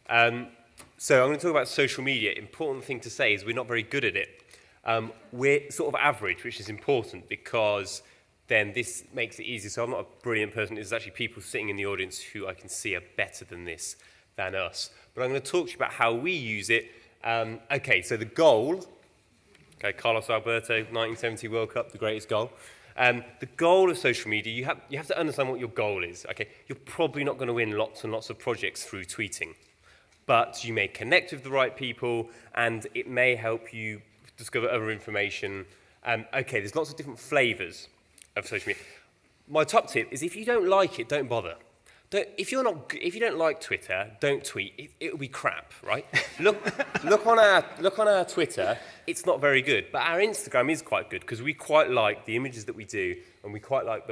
So I'm going to talk about social media. Important thing to say is we're not very good at it. We're sort of average, which is important because then this makes it easier. So I'm not a brilliant person. There's actually people sitting in the audience who I can see are better than us. But I'm going to talk to you about how we use it. Okay, so the goal, Carlos Alberto, 1970 World Cup, the greatest goal. The goal of social media, you have to understand what your goal is. Okay, you're probably not going to win lots and lots of projects through tweeting, but you may connect with the right people, and it may help you discover other information. Okay, there's lots of different flavors of social media. My top tip is if you don't like it, don't bother. If you don't like Twitter, don't tweet. It'll be crap, right? Look on our Twitter. It's not very good, but our Instagram is quite good because we quite like the images that we do, and we quite like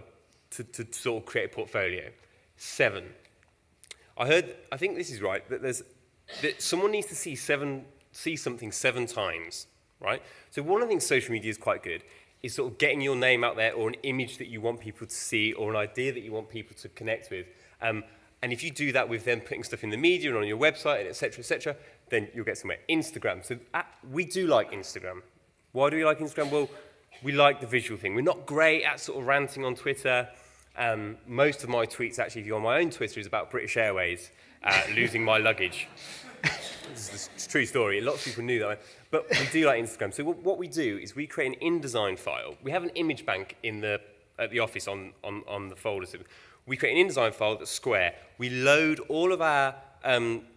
to sort of create a portfolio. 7. I think this is right. That someone needs to see something 7 times, right? So one of the things social media is quite good is sort of getting your name out there, or an image that you want people to see, or an idea that you want people to connect with. And if you do that with them putting stuff in the media and on your website, and et cetera, then you'll get somewhere. Instagram. So we do like Instagram. Why do we like Instagram? Well, we like the visual thing. We're not great at sort of ranting on Twitter. Most of my tweets, actually, if you're on my own Twitter, is about British Airways losing my luggage. This is a true story. Lots of people knew that. But we do like Instagram. So what we do is we create an InDesign file. We have an image bank at the office on the folders. We create an InDesign file that's square. We load all of our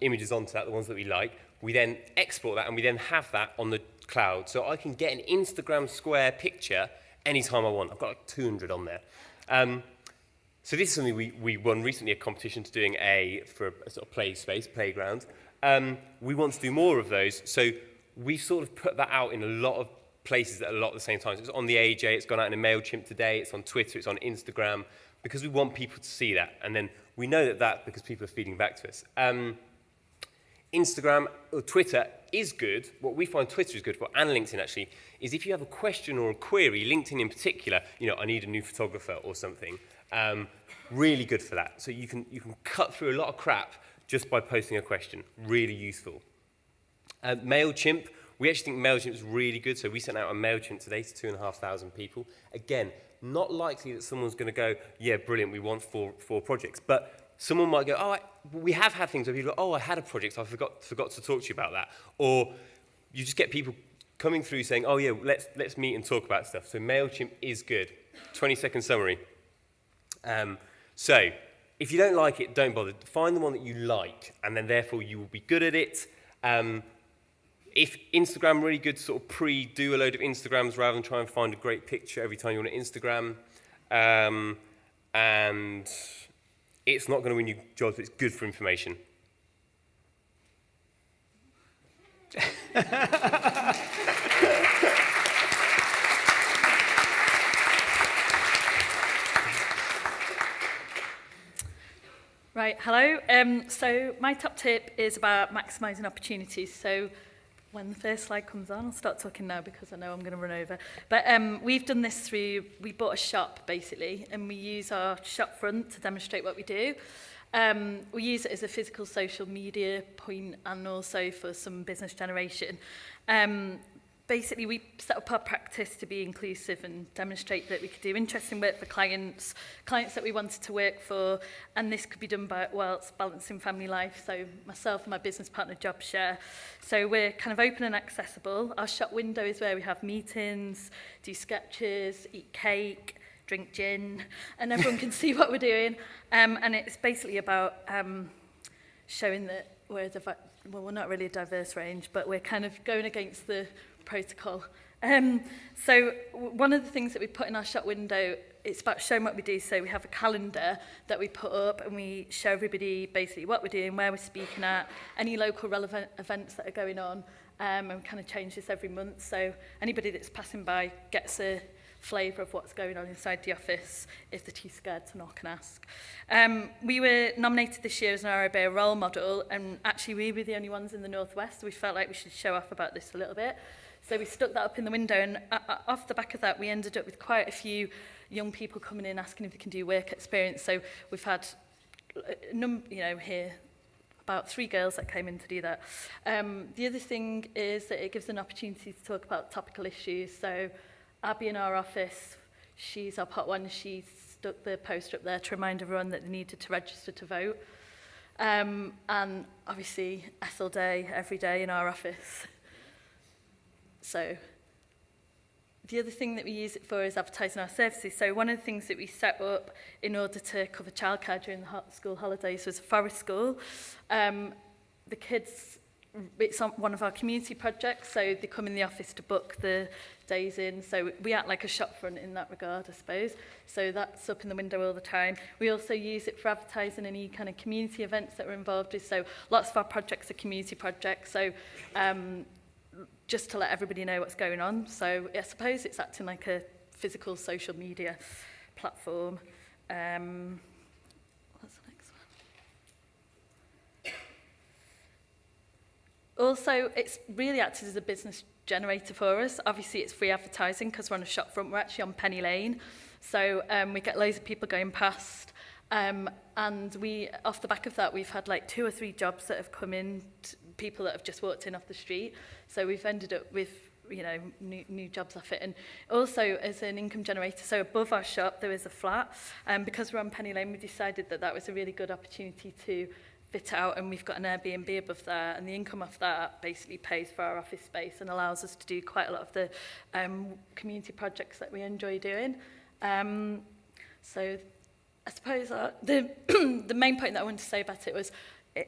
images onto that, the ones that we like. We then export that, and we then have that on the cloud. So I can get an Instagram square picture anytime I want. I've got like 200 on there. So this is something we won recently, a competition to doing for a sort of playground. We want to do more of those. So we sort of put that out in a lot of places at a lot of the same time. So it's on the AJ, it's gone out in a MailChimp today, it's on Twitter, it's on Instagram, because we want people to see that. And then we know that because people are feeding back to us. Instagram or Twitter is good. What we find Twitter is good for, and LinkedIn actually, is if you have a question or a query, LinkedIn in particular, I need a new photographer or something, really good for that. So you can cut through a lot of crap just by posting a question. Really useful. MailChimp, we actually think MailChimp is really good. So we sent out a MailChimp today to 2,500 people. Again, not likely that someone's going to go, yeah, brilliant, we want four projects. But someone might go, we have had things where people go, I had a project, I forgot to talk to you about that. Or you just get people coming through saying, yeah, let's meet and talk about stuff. So MailChimp is good. 20-second summary. So if you don't like it, don't bother. Find the one that you like, and then therefore you will be good at it. If Instagram, really good to sort of do a load of Instagrams rather than try and find a great picture every time you want to Instagram. And it's not going to win you jobs, but it's good for information. Right, hello. So my top tip is about maximising opportunities. So when the first slide comes on, I'll start talking now because I know I'm going to run over. But we've done this we bought a shop basically, and we use our shop front to demonstrate what we do. We use it as a physical social media point and also for some business generation. Basically, we set up our practice to be inclusive and demonstrate that we could do interesting work for clients that we wanted to work for, and this could be done whilst balancing family life. So myself and my business partner, Schaar. So we're kind of open and accessible. Our shop window is where we have meetings, do sketches, eat cake, drink gin, and everyone can see what we're doing. And it's basically about showing that we're not really a diverse range, but we're kind of going against the protocol. So one of the things that we put in our shop window, it's about showing what we do. So we have a calendar that we put up, and we show everybody basically what we're doing, where we're speaking at, any local relevant events that are going on, and we kind of change this every month. So anybody that's passing by gets a flavour of what's going on inside the office if they're too scared to knock and ask. We were nominated this year as an RIBA role model, and actually we were the only ones in the Northwest, so we felt like we should show off about this a little bit. So we stuck that up in the window, and off the back of that, we ended up with quite a few young people coming in asking if they can do work experience. So we've had, here, about 3 girls that came in to do that. The other thing is that it gives an opportunity to talk about topical issues. So Abby in our office, she's our pot one, she stuck the poster up there to remind everyone that they needed to register to vote. And obviously, Ethel Day every day in our office. So the other thing that we use it for is advertising our services. So one of the things that we set up in order to cover childcare during the school holidays was a forest school. The kids, it's on one of our community projects, so they come in the office to book the days in. So we act like a shop front in that regard, I suppose. So that's up in the window all the time. We also use it for advertising any kind of community events that we're involved in. So lots of our projects are community projects. So just to let everybody know what's going on. So I suppose it's acting like a physical social media platform. What's the next one? Also, it's really acted as a business generator for us. Obviously, it's free advertising because we're on a shop front. We're actually on Penny Lane. So we get loads of people going past. And we, off the back of that, we've had like 2 or 3 jobs that have come in, people that have just walked in off the street. So we've ended up with, you know, new jobs off it. And also as an income generator, so above our shop, there is a flat. And because we're on Penny Lane, we decided that that was a really good opportunity to fit out, and we've got an Airbnb above there, and the income off that basically pays for our office space and allows us to do quite a lot of the community projects that we enjoy doing. So I suppose the main point that I wanted to say about it was,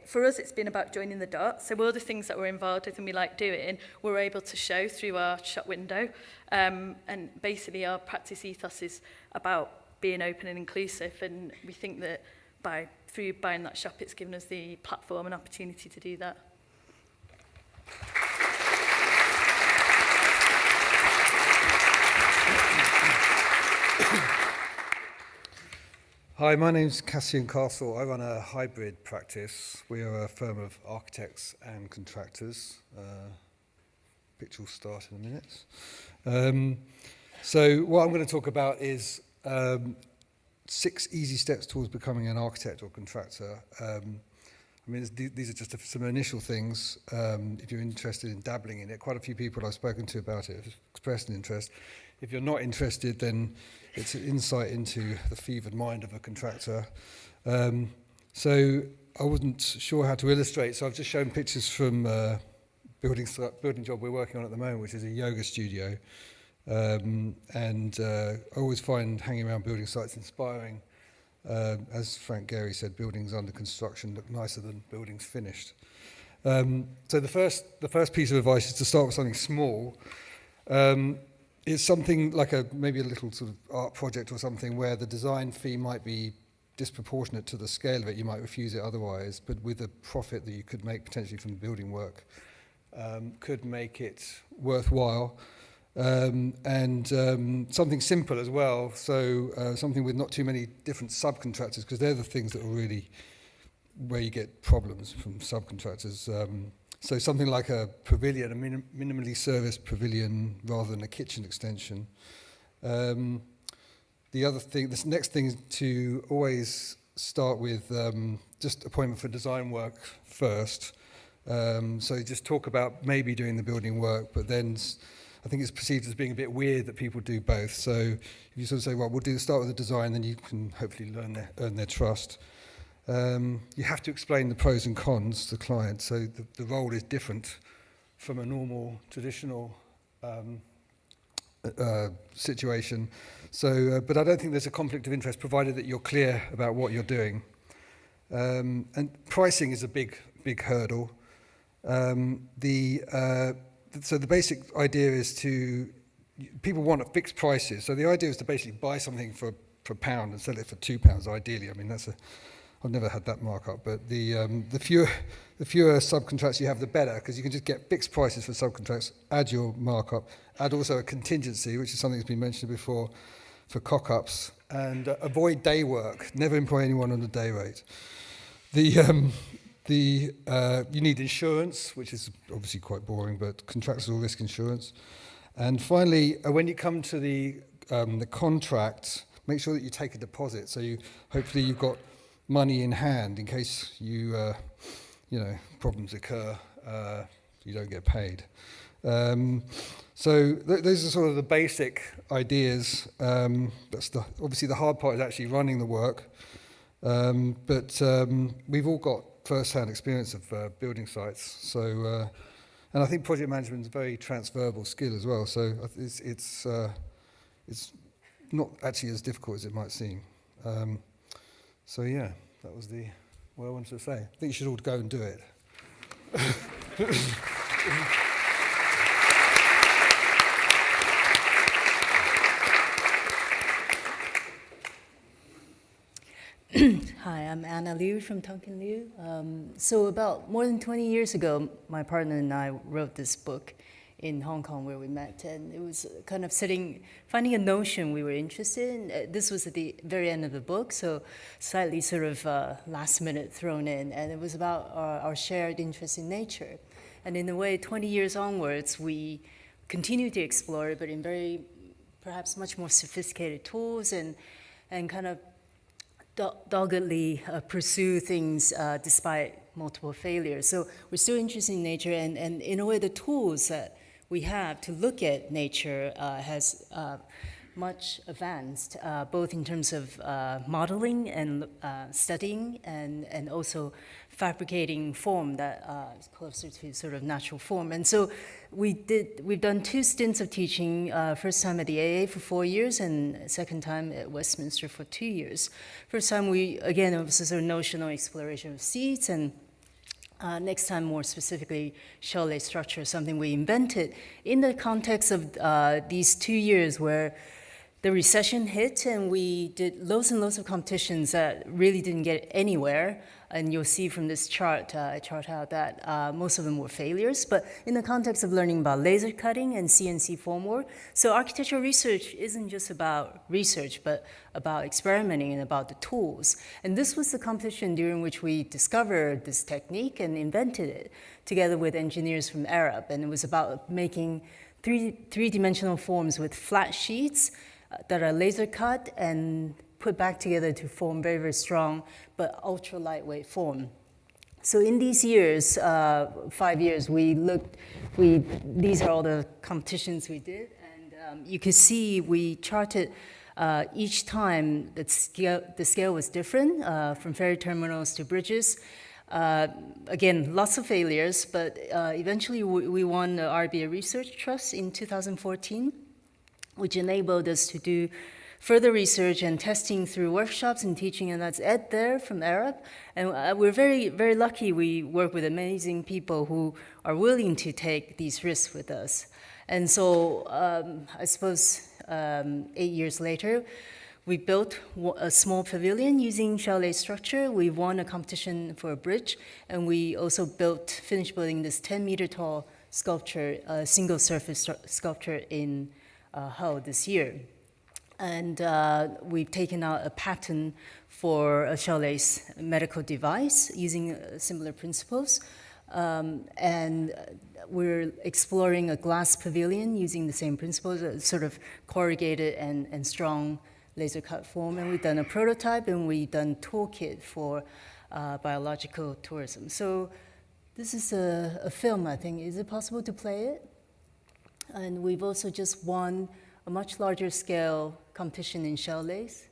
for us, it's been about joining the dots. So all the things that we're involved with and we like doing, we're able to show through our shop window. And basically, our practice ethos is about being open and inclusive. And we think that through buying that shop, it's given us the platform and opportunity to do that. Hi, my name's Cassian Castle. I run a hybrid practice. We are a firm of architects and contractors. Picture will start in a minute. So what I'm going to talk about is 6 easy steps towards becoming an architect or contractor. These are just some initial things. If you're interested in dabbling in it, quite a few people I've spoken to about it have expressed an interest. If you're not interested, then it's an insight into the fevered mind of a contractor. So I wasn't sure how to illustrate, so I've just shown pictures from building job we're working on at the moment, which is a yoga studio. I always find hanging around building sites inspiring. As Frank Gehry said, buildings under construction look nicer than buildings finished. So the first piece of advice is to start with something small. It's something like maybe a little sort of art project or something where the design fee might be disproportionate to the scale of it. You might refuse it otherwise, but with a profit that you could make potentially from the building work, could make it worthwhile. Something simple as well, so something with not too many different subcontractors, because they're the things that are really where you get problems from subcontractors. So something like a pavilion, a minimally serviced pavilion rather than a kitchen extension. The next thing is to always start with just appointment for design work first. So just talk about maybe doing the building work, but then I think it's perceived as being a bit weird that people do both. So if you sort of say, well, we'll start with the design, then you can hopefully earn their trust. You have to explain the pros and cons to the client, so the role is different from a normal, traditional situation. So, but I don't think there's a conflict of interest, provided that you're clear about what you're doing. And pricing is a big hurdle. So the basic idea is people want fixed prices. So the idea is to basically buy something for £1 and sell it for £2, ideally. I mean, I've never had that markup, but the fewer subcontracts you have, the better, because you can just get fixed prices for subcontracts, add your markup, add also a contingency, which is something that's been mentioned before, for cock-ups, and avoid day work. Never employ anyone on a day rate. You need insurance, which is obviously quite boring, but contractual risk insurance. And finally, when you come to the contract, make sure that you take a deposit. So hopefully you've got money in hand in case you problems occur, you don't get paid. So those are sort of the basic ideas. Obviously the hard part is actually running the work, but we've all got first-hand experience of building sites. So, and I think project management is a very transferable skill as well. So it's not actually as difficult as it might seem. So yeah, that was what I wanted to say. I think you should all go and do it. Hi, I'm Annu Liu from Tonkin Liu. So about more than 20 years ago, my partner and I wrote this book in Hong Kong where we met, and it was kind of finding a notion we were interested in. This was at the very end of the book, so slightly sort of last minute thrown in, and it was about our shared interest in nature. And in a way, 20 years onwards, we continue to explore it, but in very, perhaps much more sophisticated tools and kind of doggedly pursue things despite multiple failures. So we're still interested in nature, and in a way the tools that we have to look at nature has much advanced, both in terms of modeling and studying, and also fabricating form that is closer to sort of natural form. And so we've done 2 stints of teaching, first time at the AA for 4 years, and second time at Westminster for 2 years. First time it was a sort of notional exploration of seeds, and next time more specifically shell-lay structure, something we invented in the context of these 2 years where the recession hit and we did loads and loads of competitions that really didn't get anywhere. And you'll see from this chart, I chart out that most of them were failures, but in the context of learning about laser cutting and CNC formwork. So architectural research isn't just about research, but about experimenting and about the tools. And this was the competition during which we discovered this technique and invented it together with engineers from Arab. And it was about making three-dimensional forms with flat sheets that are laser cut and put back together to form very, very strong but ultra lightweight form. So in these years, 5 years, these are all the competitions we did, and you can see we charted each time the scale was different, from ferry terminals to bridges. Again, lots of failures, but eventually we won the RIBA Research Trust in 2014, which enabled us to do further research and testing through workshops and teaching, and that's Ed there from Arab. And we're very, very lucky we work with amazing people who are willing to take these risks with us. And so I suppose 8 years later, we built a small pavilion using shell-lay structure. We won a competition for a bridge, and we also finished building this 10-meter tall sculpture, single surface sculpture in Hull this year. And we've taken out a patent for a shell-lay medical device using similar principles. And we're exploring a glass pavilion using the same principles, a sort of corrugated and strong laser cut form. And we've done a prototype, and we've done toolkit for biological tourism. So this is a film, I think. Is it possible to play it? And we've also just won a much larger scale competition in shell-lays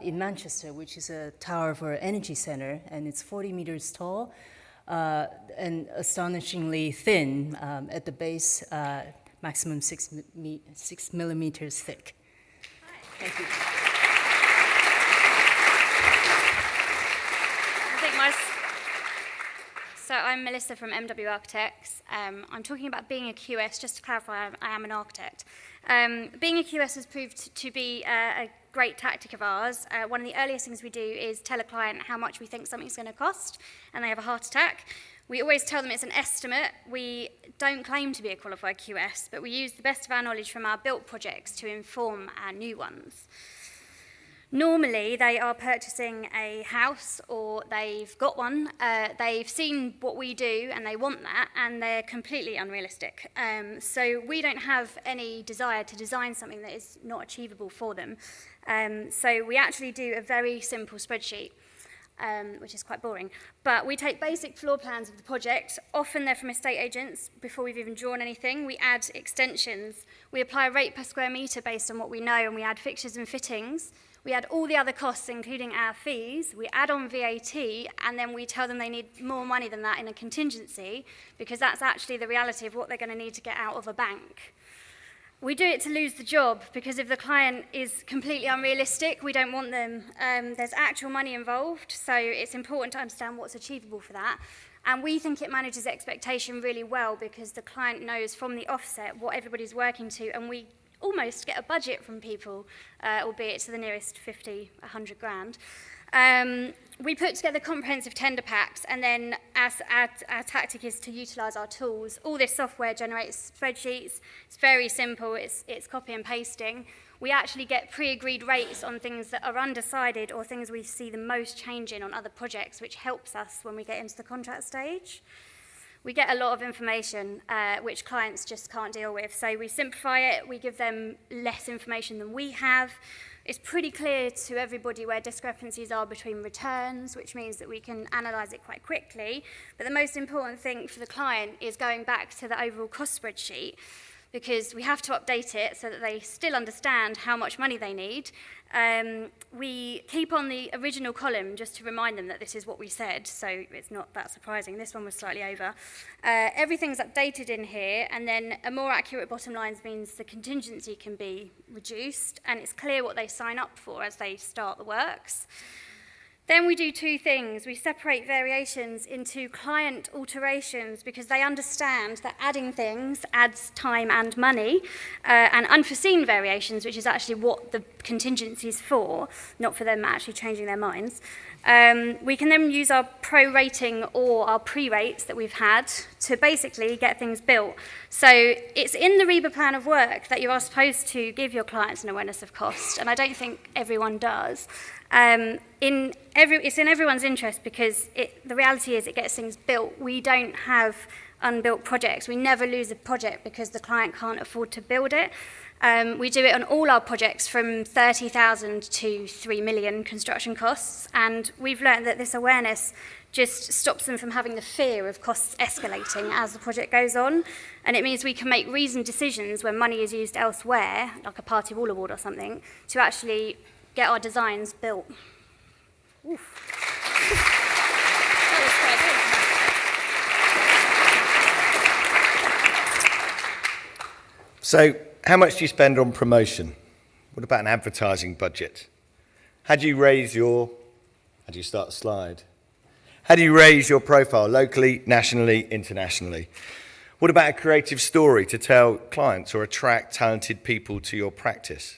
in Manchester, which is a tower for an energy center, and it's 40 meters tall and astonishingly thin at the base, maximum 6 millimeters thick. Hi. Thank you. So I'm Melissa from MW Architects. I'm talking about being a QS. Just to clarify, I am an architect. Being a QS has proved to be a great tactic of ours. One of the earliest things we do is tell a client how much we think something's going to cost, and they have a heart attack. We always tell them it's an estimate. We don't claim to be a qualified QS, but we use the best of our knowledge from our built projects to inform our new ones. Normally, they are purchasing a house, or they've got one, they've seen what we do and they want that, and they're completely unrealistic. So we don't have any desire to design something that is not achievable for them. So we actually do a very simple spreadsheet. which is quite boring. But we take basic floor plans of the project. Often they're from estate agents before we've even drawn anything. We add extensions. We apply a rate per square metre based on what we know, and we add fixtures and fittings. We add all the other costs, including our fees. We add on VAT, and then we tell them they need more money than that in a contingency, because that's actually the reality of what they're going to need to get out of a bank. We do it to lose the job, because if the client is completely unrealistic, we don't want them. There's actual money involved, so it's important to understand what's achievable for that. And we think it manages expectation really well, because the client knows from the offset what everybody's working to, and we almost get a budget from people, albeit to the nearest 50, 100 grand. We put together comprehensive tender packs, and then our tactic is to utilise our tools. All this software generates spreadsheets. It's very simple. It's copy and pasting. We actually get pre-agreed rates on things that are undecided or things we see the most change in on other projects, which helps us when we get into the contract stage. We get a lot of information which clients just can't deal with. So we simplify it, we give them less information than we have. It's pretty clear to everybody where discrepancies are between returns, which means that we can analyse it quite quickly. But the most important thing for the client is going back to the overall cost spreadsheet, because we have to update it so that they still understand how much money they need. We keep on the original column just to remind them that this is what we said, so it's not that surprising. This one was slightly over. Everything's updated in here, and then a more accurate bottom line means the contingency can be reduced, and it's clear what they sign up for as they start the works. Then we do two things. We separate variations into client alterations, because they understand that adding things adds time and money, and unforeseen variations, which is actually what the contingency is for, not for them actually changing their minds. We can then use our pro rating or our pre-rates that we've had to basically get things built. So it's in the RIBA plan of work that you are supposed to give your clients an awareness of cost, and I don't think everyone does. It's in everyone's interest, because the reality is it gets things built. We don't have unbuilt projects. We never lose a project because the client can't afford to build it. We do it on all our projects from 30,000 to 3 million construction costs, and we've learned that this awareness just stops them from having the fear of costs escalating as the project goes on, and it means we can make reasoned decisions when money is used elsewhere, like a party wall award or something, to actually get our designs built. Oof. So, how much do you spend on promotion? What about an advertising budget? How do you raise your profile locally, nationally, internationally? What about a creative story to tell clients or attract talented people to your practice?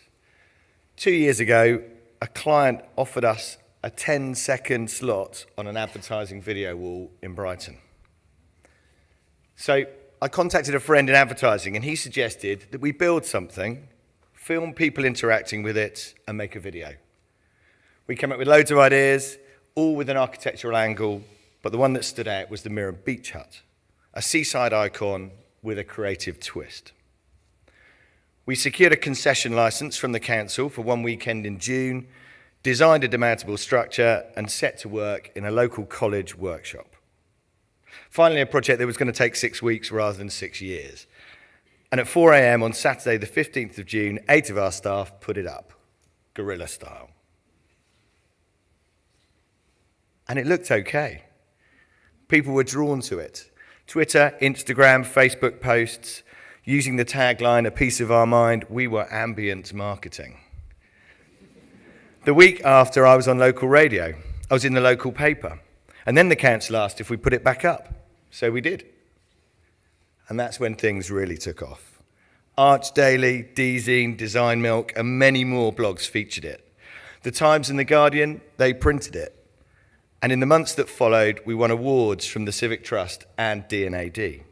2 years ago, a client offered us a 10-second slot on an advertising video wall in Brighton. So I contacted a friend in advertising, and he suggested that we build something, film people interacting with it, and make a video. We came up with loads of ideas, all with an architectural angle, but the one that stood out was the Mirror Beach Hut, a seaside icon with a creative twist. We secured a concession licence from the council for one weekend in June, designed a demountable structure, and set to work in a local college workshop. Finally, a project that was going to take 6 weeks rather than 6 years. And at 4 a.m. on Saturday, the 15th of June, 8 of our staff put it up, guerrilla style. And it looked okay. People were drawn to it. Twitter, Instagram, Facebook posts, using the tagline, "A piece of our mind," we were ambient marketing. The week after, I was on local radio. I was in the local paper. And then the council asked if we put it back up. So we did. And that's when things really took off. Arch Daily, D-Zine, Design Milk, and many more blogs featured it. The Times and The Guardian, they printed it. And in the months that followed, we won awards from the Civic Trust and D&AD.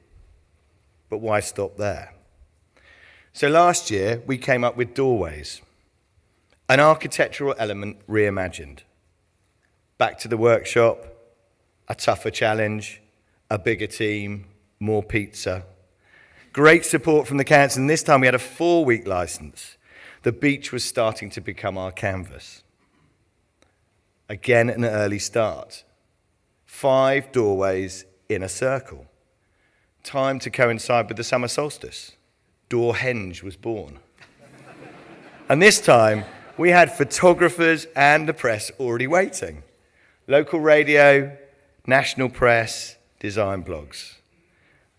But why stop there? So last year, we came up with Doorways, an architectural element reimagined. Back to the workshop, a tougher challenge, a bigger team, more pizza. Great support from the council, and this time we had a 4-week licence. The beach was starting to become our canvas. Again, an early start. 5 doorways in a circle. Time to coincide with the summer solstice. Doorhenge was born. And this time, we had photographers and the press already waiting. Local radio, national press, design blogs.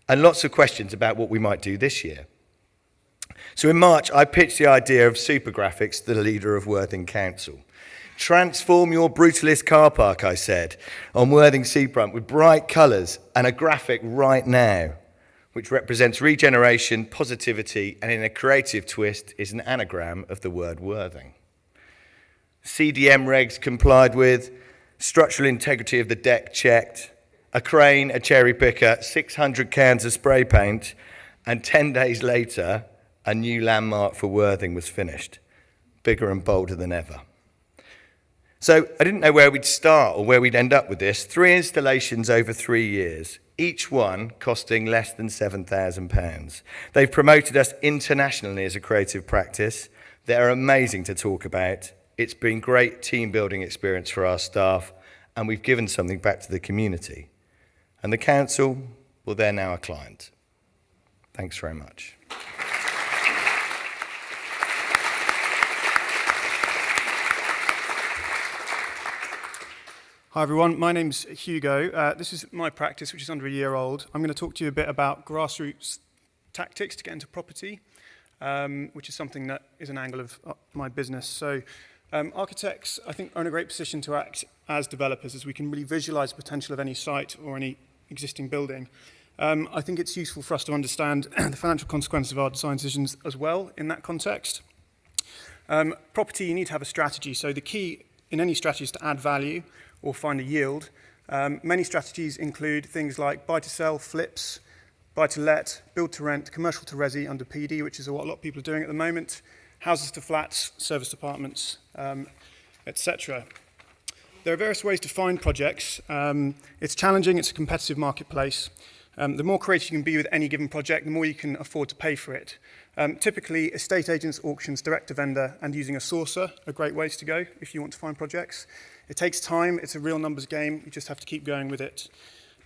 And lots of questions about what we might do this year. So in March, I pitched the idea of Supergraphics to the leader of Worthing Council. Transform your brutalist car park, I said, on Worthing Seafront with bright colours and a graphic right now, which represents regeneration, positivity, and in a creative twist is an anagram of the word Worthing. CDM regs complied with, structural integrity of the deck checked, a crane, a cherry picker, 600 cans of spray paint, and 10 days later, a new landmark for Worthing was finished, bigger and bolder than ever. So I didn't know where we'd start or where we'd end up with this. 3 installations over 3 years, each one costing less than £7,000. They've promoted us internationally as a creative practice. They're amazing to talk about. It's been great team building experience for our staff, and we've given something back to the community. And the council, well, they're now a client. Thanks very much. Hi everyone, my name's Hugo. This is my practice, which is under a year old. I'm going to talk to you a bit about grassroots tactics to get into property, which is something that is an angle of my business. So architects, I think, are in a great position to act as developers, as we can really visualize the potential of any site or any existing building. I think it's useful for us to understand the financial consequences of our design decisions as well in that context. Property, you need to have a strategy. So the key in any strategy is to add value or find a yield. Many strategies include things like buy-to-sell, flips, buy-to-let, build-to-rent, commercial-to-resi under PD, which is what a lot of people are doing at the moment, houses to flats, service apartments, etc. There are various ways to find projects. It's challenging, it's a competitive marketplace. The more creative you can be with any given project, the more you can afford to pay for it. Typically, estate agents, auctions, direct to vendor, and using a sourcer are great ways to go if you want to find projects. It takes time, it's a real numbers game, you just have to keep going with it.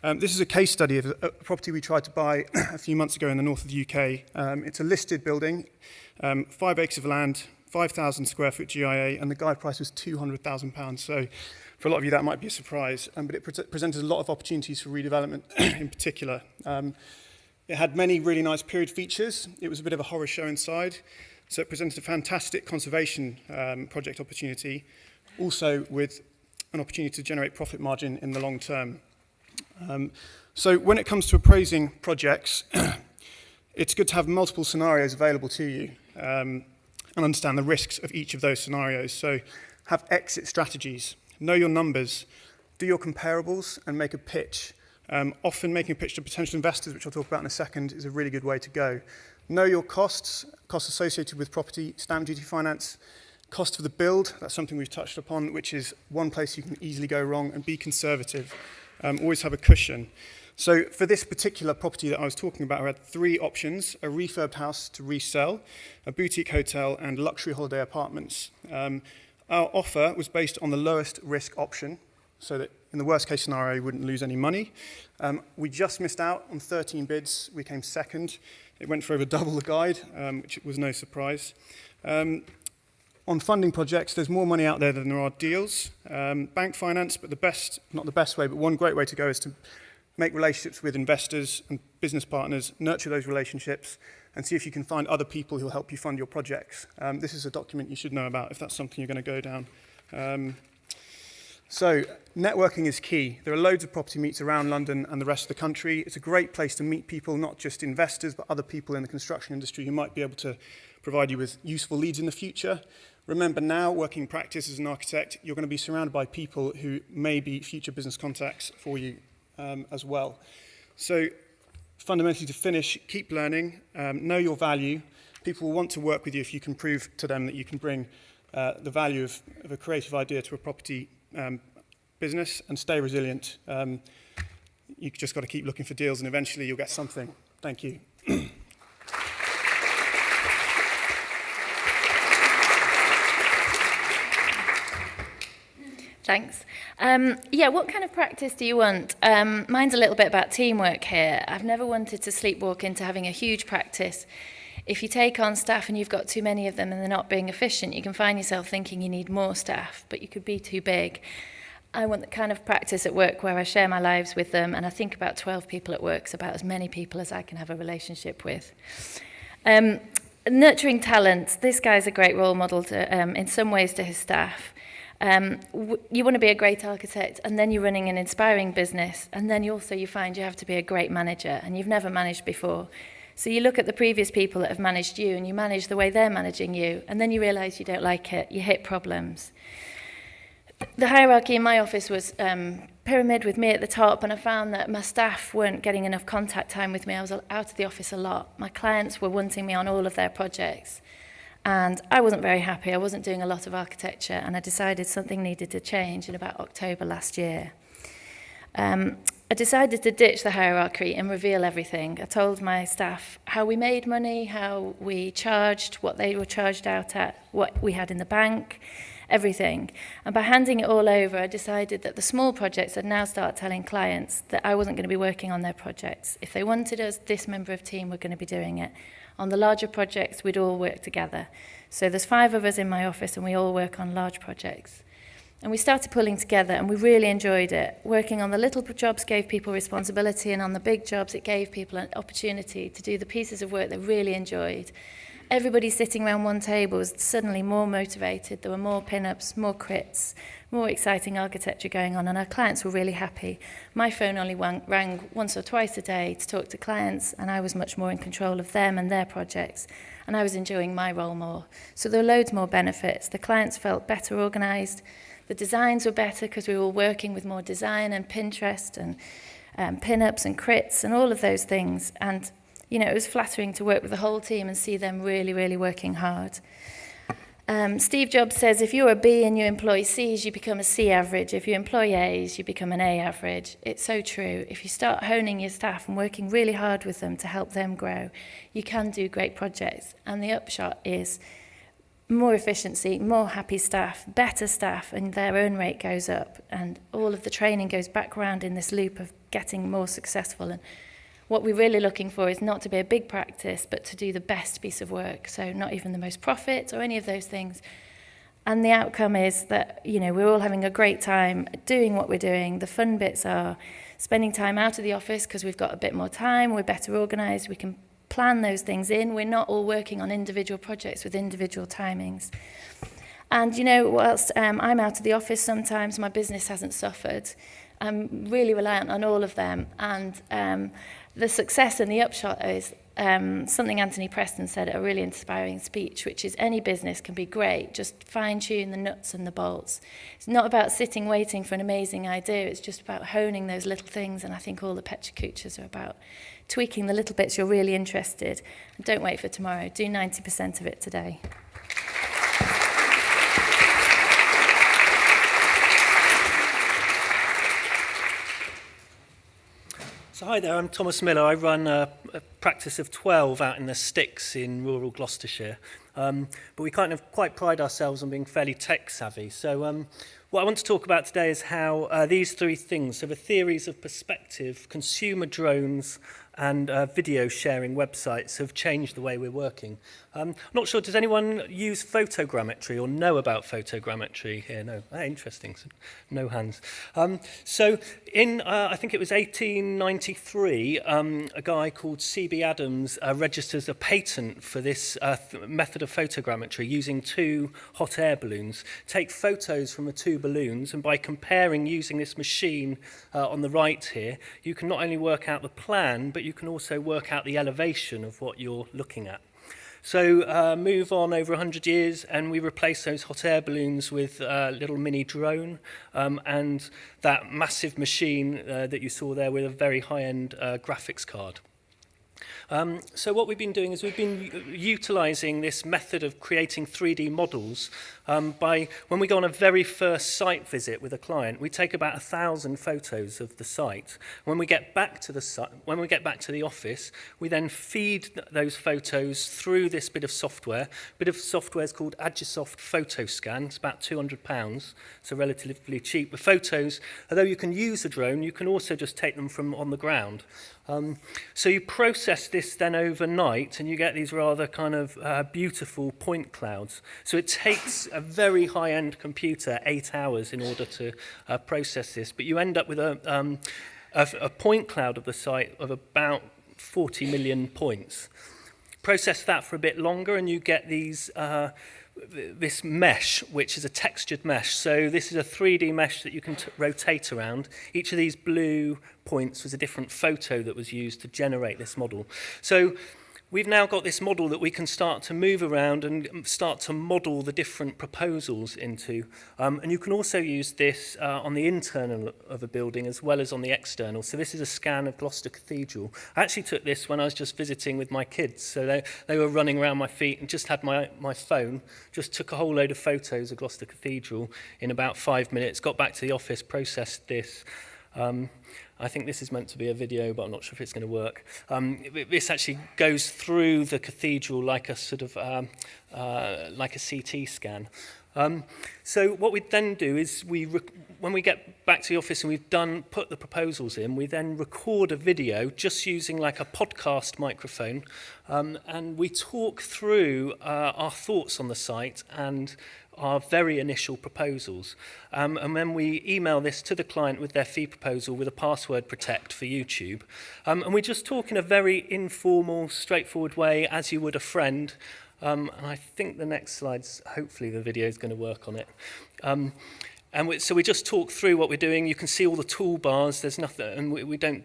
This is a case study of a property we tried to buy a few months ago in the north of the UK. It's a listed building, 5 acres of land, 5,000 square foot GIA, and the guide price was £200,000. So for a lot of you that might be a surprise, but it presented a lot of opportunities for redevelopment in particular. It had many really nice period features. It was a bit of a horror show inside, so it presented a fantastic conservation project opportunity, also with an opportunity to generate profit margin in the long term. So when it comes to appraising projects, it's good to have multiple scenarios available to you and understand the risks of each of those scenarios. So have exit strategies, know your numbers, do your comparables, and make a pitch. Often making a pitch to potential investors, which I'll talk about in a second, is a really good way to go. Know your costs associated with property, stamp duty finance, cost of the build, that's something we've touched upon, which is one place you can easily go wrong, and be conservative. Always have a cushion. So for this particular property that I was talking about, I had 3 options: a refurbed house to resell, a boutique hotel, and luxury holiday apartments. Our offer was based on the lowest risk option, so that in the worst case scenario, you wouldn't lose any money. We just missed out on 13 bids. We came second. It went for over double the guide, which was no surprise. On funding projects, there's more money out there than there are deals. Bank finance, but not the best way, but one great way to go is to make relationships with investors and business partners, nurture those relationships, and see if you can find other people who will help you fund your projects. This is a document you should know about if that's something you're going to go down. So networking is key. There are loads of property meets around London and the rest of the country. It's a great place to meet people, not just investors, but other people in the construction industry who might be able to provide you with useful leads in the future. Remember now, working in practice as an architect, you're going to be surrounded by people who may be future business contacts for you as well. So fundamentally, to finish, keep learning, know your value. People will want to work with you if you can prove to them that you can bring the value of a creative idea to a property business, and stay resilient. You just got to keep looking for deals, and eventually you'll get something. Thank you. Thanks. Yeah, what kind of practice do you want? Mine's a little bit about teamwork here. I've never wanted to sleepwalk into having a huge practice. If you take on staff and you've got too many of them and they're not being efficient, you can find yourself thinking you need more staff, but you could be too big. I want the kind of practice at work where I share my lives with them, and I think about 12 people at work is about as many people as I can have a relationship with. Nurturing talent. This guy's a great role model to, in some ways to his staff. You want to be a great architect, and then you're running an inspiring business, and then you find you have to be a great manager, and you've never managed before. So you look at the previous people that have managed you, and you manage the way they're managing you, and then you realise you don't like it, you hit problems. The hierarchy in my office was pyramid with me at the top, and I found that my staff weren't getting enough contact time with me. I was out of the office a lot. My clients were wanting me on all of their projects, and I wasn't very happy. I wasn't doing a lot of architecture, and I decided something needed to change in about October last year. I decided to ditch the hierarchy and reveal everything. I told my staff how we made money, how we charged, what they were charged out at, what we had in the bank, everything. And by handing it all over, I decided that the small projects I'd now start telling clients that I wasn't going to be working on their projects. If they wanted us, this member of team were going to be doing it. On the larger projects, we'd all work together. So there's 5 of us in my office, and we all work on large projects. And we started pulling together, and we really enjoyed it. Working on the little jobs gave people responsibility, and on the big jobs, it gave people an opportunity to do the pieces of work they really enjoyed. Everybody sitting around one table was suddenly more motivated. There were more pin-ups, more crits, more exciting architecture going on, and our clients were really happy. My phone only rang once or twice a day to talk to clients, and I was much more in control of them and their projects, and I was enjoying my role more. So there were loads more benefits. The clients felt better organised. The designs were better because we were all working with more design and Pinterest and pin-ups and crits and all of those things. And it was flattering to work with the whole team and see them really, really working hard. Steve Jobs says, if you're a B and you employ Cs, you become a C average. If you employ As, you become an A average. It's so true. If you start honing your staff and working really hard with them to help them grow, you can do great projects. And the upshot is more efficiency, more happy staff, better staff, and their earn rate goes up. And all of the training goes back around in this loop of getting more successful. And what we're really looking for is not to be a big practice, but to do the best piece of work. So not even the most profit or any of those things. And the outcome is that, we're all having a great time doing what we're doing. The fun bits are spending time out of the office because we've got a bit more time, we're better organised, we can plan those things in. We're not all working on individual projects with individual timings. And, whilst I'm out of the office sometimes, my business hasn't suffered. I'm really reliant on all of them. And the success and the upshot is something Anthony Preston said at a really inspiring speech, which is any business can be great, just fine-tune the nuts and the bolts. It's not about sitting waiting for an amazing idea, it's just about honing those little things, and I think all the PechaKuchas are about tweaking the little bits you're really interested. And don't wait for tomorrow, do 90% of it today. So hi there, I'm Tomas Millar. I run a practice of 12 out in the sticks in rural Gloucestershire. But we kind of quite pride ourselves on being fairly tech savvy. So what I want to talk about today is how these 3 things, so the theories of perspective, consumer drones, and video sharing websites have changed the way we're working. I'm not sure, does anyone use photogrammetry or know about photogrammetry here? No, interesting, so no hands. So in, I think it was 1893, a guy called C.B. Adams registers a patent for this method of photogrammetry using 2 hot air balloons. Take photos from the 2 balloons, and by comparing using this machine on the right here, you can not only work out the plan, but you can also work out the elevation of what you're looking at. So move on over 100 years, and we replace those hot air balloons with a little mini drone and that massive machine that you saw there with a very high-end graphics card. So what we've been doing is we've been utilising this method of creating 3D models by, when we go on a very first site visit with a client, we take about 1,000 photos of the site. When we get back to the site, when we get back to the office, we then feed those photos through this bit of software. A bit of software is called Agisoft Photoscan. It's about £200, so relatively cheap. The photos, although you can use a drone, you can also just take them from on the ground. So you process this then overnight and you get these rather kind of beautiful point clouds. So it takes a very high-end computer 8 hours in order to process this, but you end up with a point cloud of the site of about 40 million points. Process that for a bit longer and you get these this mesh, which is a textured mesh. So this is a 3D mesh that you can rotate around. Each of these blue points was a different photo that was used to generate this model. So we've now got this model that we can start to move around and start to model the different proposals into. And you can also use this on the internal of a building as well as on the external. So this is a scan of Gloucester Cathedral. I actually took this when I was just visiting with my kids. So they were running around my feet and just had my phone, just took a whole load of photos of Gloucester Cathedral in about 5 minutes, got back to the office, processed this. I think this is meant to be a video, but I'm not sure if it's going to work. This actually goes through the cathedral like a sort of like a CT scan. So what we then do is when we get back to the office and we've put the proposals in, we then record a video just using like a podcast microphone, and we talk through our thoughts on the site and our very initial proposals. And then we email this to the client with their fee proposal with a password protect for YouTube. And we just talk in a very informal, straightforward way as you would a friend. And I think the next slide's, hopefully the video is going to work on it. So we just talk through what we're doing. You can see all the toolbars. There's nothing, and we don't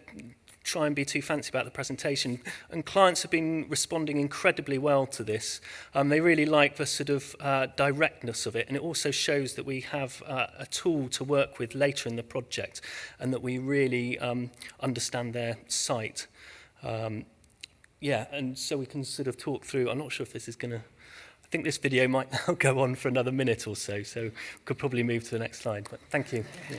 try and be too fancy about the presentation. And clients have been responding incredibly well to this. They really like the sort of directness of it. And it also shows that we have a tool to work with later in the project and that we really understand their site. Yeah, and so we can sort of talk through. I'm not sure if this is going to... I think this video might now go on for another minute or so, so we could probably move to the next slide. But thank you. Yeah.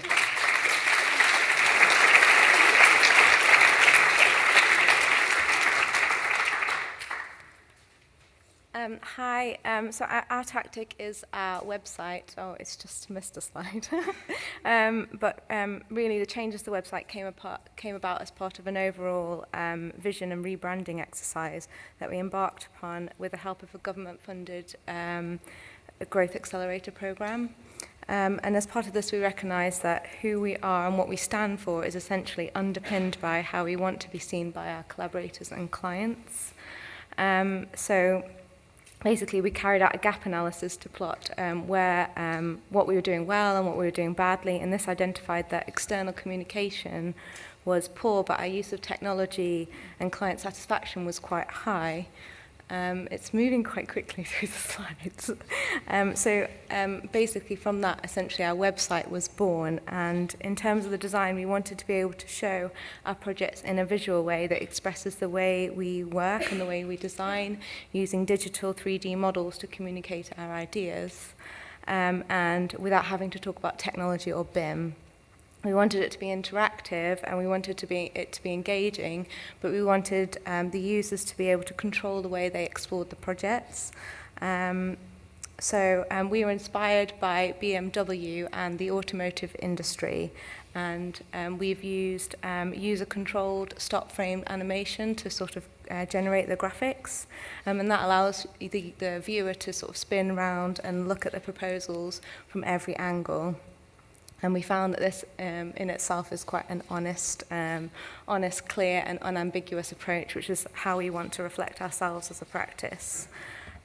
Hi, so our tactic is our website. Oh, it's just missed a slide. But really the changes to the website came about as part of an overall vision and rebranding exercise that we embarked upon with the help of a government-funded growth accelerator program. And as part of this, we recognise that who we are and what we stand for is essentially underpinned by how we want to be seen by our collaborators and clients. So basically, we carried out a gap analysis to plot what we were doing well and what we were doing badly, and this identified that external communication was poor, but our use of technology and client satisfaction was quite high. It's moving quite quickly through the slides. Basically from that, essentially our website was born, and in terms of the design, we wanted to be able to show our projects in a visual way that expresses the way we work and the way we design, using digital 3D models to communicate our ideas, and without having to talk about technology or BIM. We wanted it to be interactive and we wanted it to be engaging, but we wanted the users to be able to control the way they explored the projects. We were inspired by BMW and the automotive industry, and we've used user-controlled stop-frame animation to sort of generate the graphics, and that allows the viewer to sort of spin around and look at the proposals from every angle. And we found that this in itself is quite an honest, clear and unambiguous approach, which is how we want to reflect ourselves as a practice.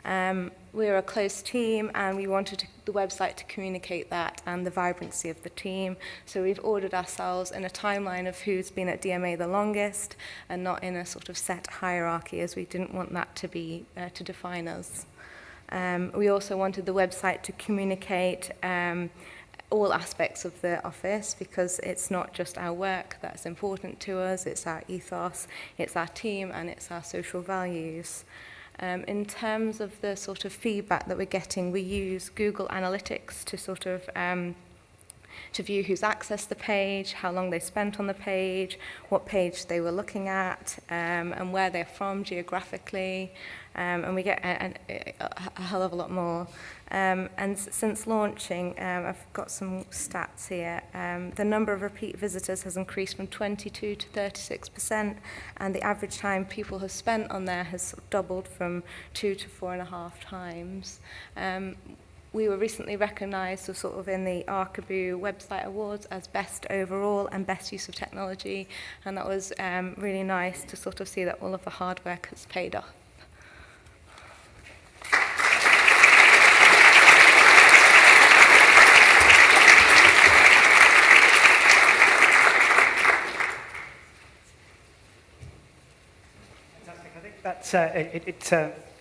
We're a close team and we wanted the website to communicate that and the vibrancy of the team. So we've ordered ourselves in a timeline of who's been at DMA the longest and not in a sort of set hierarchy, as we didn't want that to be to define us. We also wanted the website to communicate all aspects of the office, because it's not just our work that's important to us, it's our ethos, it's our team, and it's our social values. In terms of the sort of feedback that we're getting, we use Google Analytics to sort of to view who's accessed the page, how long they spent on the page, what page they were looking at, and where they're from geographically. And we get a hell of a lot more. And since launching, I've got some stats here. The number of repeat visitors has increased from 22 to 36%, and the average time people have spent on there has doubled from 2 to 4.5 times. We were recently recognised sort of in the Archiboo Website Awards as Best Overall and Best Use of Technology, and that was really nice to sort of see that all of the hard work has paid off.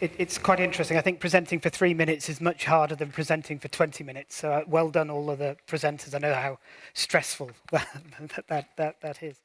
It's quite interesting. I think presenting for 3 minutes is much harder than presenting for 20 minutes. So well done, all of the presenters. I know how stressful that is.